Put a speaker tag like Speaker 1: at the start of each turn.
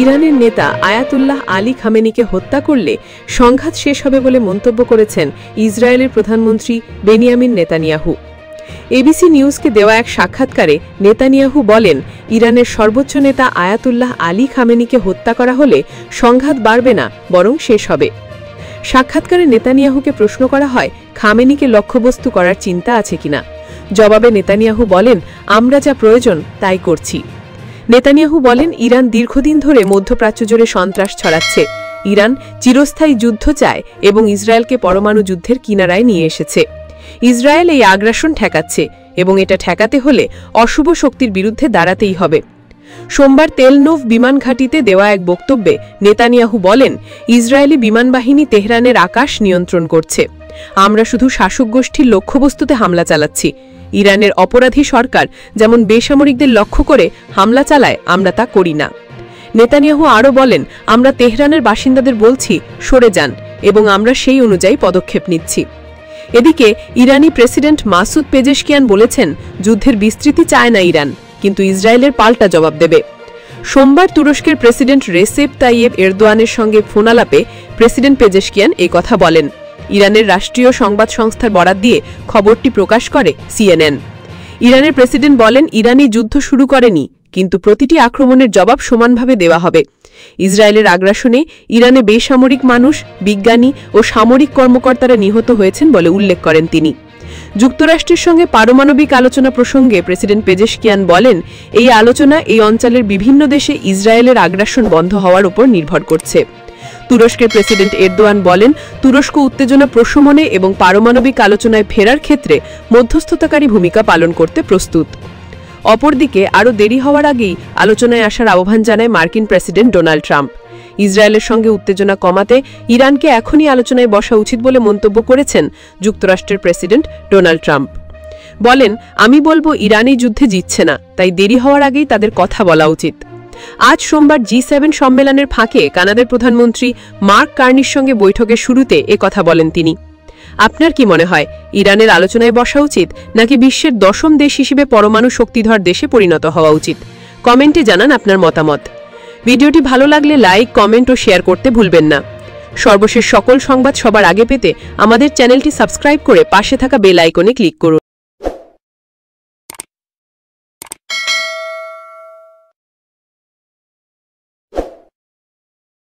Speaker 1: ইরানের নেতা Ayatollah Ali খামেনিকে হত্যা করলে সংঘাত শেষ হবে বলে মন্তব্য করেছেন ইসরায়েলের প্রধানমন্ত্রী বেনিয়ামিন নেতানিয়াহু। এবিসি নিউজকে দেওয়া এক সাক্ষাৎকারে নেতানিয়াহু বলেন, ইরানের সর্বোচ্চ নেতা আয়াতুল্লাহ আলী খামেনিকে হত্যা করা হলে সংঘাত বাড়বে না, বরং শেষ হবে। সাক্ষাৎকারে নেতানিয়াহুকে প্রশ্ন করা হয়, খামেনিকে লক্ষ্যবস্তু করার চিন্তা আছে কিনা। জবাবে নেতানিয়াহু বলেন, আমরা যা প্রয়োজন তাই করছি। নেতানিয়াহু বলেন, ইরান দীর্ঘদিন ধরে মধ্যপ্রাচ্য জুড়ে সন্ত্রাস ছড়াচ্ছে। ইরান চিরস্থায়ী যুদ্ধ চায় এবং ইসরায়েলকে পরমাণু যুদ্ধের কিনারায় নিয়ে এসেছে। ইসরায়েল এই আগ্রাসন ঠেকাচ্ছে এবং এটা ঠেকাতে হলে অশুভ শক্তির বিরুদ্ধে দাঁড়াতেই হবে। সোমবার তেলনোভ বিমান ঘাঁটিতে দেওয়া এক বক্তব্যে নেতানিয়াহু বলেন, ইসরায়েলি বিমান বাহিনী তেহরানের আকাশ নিয়ন্ত্রণ করছে। আমরা শুধু শাসক গোষ্ঠীর লক্ষ্যবস্তুতে হামলা চালাচ্ছি। ইরানের অপরাধী সরকার যেমন বেসামরিকদের লক্ষ্য করে হামলা চালায়, আমরা তা করি না। নেতানিয়াহু আরও বলেন, আমরা তেহরানের বাসিন্দাদের বলছি সরে যান এবং আমরা সেই অনুযায়ী পদক্ষেপ নিচ্ছি। এদিকে ইরানি প্রেসিডেন্ট মাসুদ পেজেশকিয়ান বলেছেন, যুদ্ধের বিস্তৃতি চায় না ইরান, কিন্তু ইসরায়েলের পাল্টা জবাব দেবে। সোমবার তুরস্কের প্রেসিডেন্ট রেসেপ তাইয়েব এরদোয়ানের সঙ্গে ফোনালাপে প্রেসিডেন্ট পেজেশকিয়ান এই কথা বলেন। ইরানের রাষ্ট্রীয় সংবাদ সংস্থার বরাত দিয়ে খবরটি প্রকাশ করে সিএনএন। ইরানের প্রেসিডেন্ট বলেন, ইরানি যুদ্ধ শুরু করেনি, কিন্তু প্রতিটি আক্রমণের জবাব সমানভাবে দেওয়া হবে। ইসরায়েলের আগ্রাসনে ইরানে বেসামরিক মানুষ, বিজ্ঞানী ও সামরিক কর্মকর্তারা নিহত হয়েছেন বলে উল্লেখ করেন তিনি। যুক্তরাষ্ট্রের সঙ্গে পারমাণবিক আলোচনা প্রসঙ্গে প্রেসিডেন্ট পেজেশকিয়ান বলেন, এই আলোচনা এই অঞ্চলের বিভিন্ন দেশে ইসরায়েলের আগ্রাসন বন্ধ হওয়ার উপর নির্ভর করছে। তুরস্কের প্রেসিডেন্ট এরদোয়ান বলেন, তুরস্ক উত্তেজনা প্রশমনে এবং পারমাণবিক আলোচনায় ফেরার ক্ষেত্রে মধ্যস্থতাকারী ভূমিকা পালন করতে প্রস্তুত। অপরদিকে আরও দেরি হওয়ার আগেই আলোচনায় আসার আহ্বান জানায় মার্কিন প্রেসিডেন্ট ডোনাল্ড ট্রাম্প। ইসরায়েলের সঙ্গে উত্তেজনা কমাতে ইরানকে এখনই আলোচনায় বসা উচিত বলে মন্তব্য করেছেন যুক্তরাষ্ট্রের প্রেসিডেন্ট ডোনাল্ড ট্রাম্প। বলেন, আমি বলবো ইরান এই যুদ্ধে জিতছে না, তাই দেরি হওয়ার আগেই তাদের কথা বলা উচিত। আজ সোমবার G7 সম্মেলনের ফাঁকে কানাডার প্রধানমন্ত্রী মার্ক কার্নির সঙ্গে বৈঠকের শুরুতে কথা বলেন তিনি। আপনার কি মনে হয়, ইরানের আলোচনায় বসা উচিত নাকি বিশ্বের 10ম দেশ হিসেবে পরমাণু শক্তিধর দেশে পরিণত হওয়া উচিত? কমেন্টে জানান আপনার মতামত। ভিডিওটি ভালো লাগলে লাইক, কমেন্ট ও শেয়ার করতে ভুলবেন না। সর্বশেষ সকল সংবাদ সবার আগে পেতে আমাদের চ্যানেলটি সাবস্ক্রাইব করে পাশে থাকা বেল আইকনে ক্লিক করুন।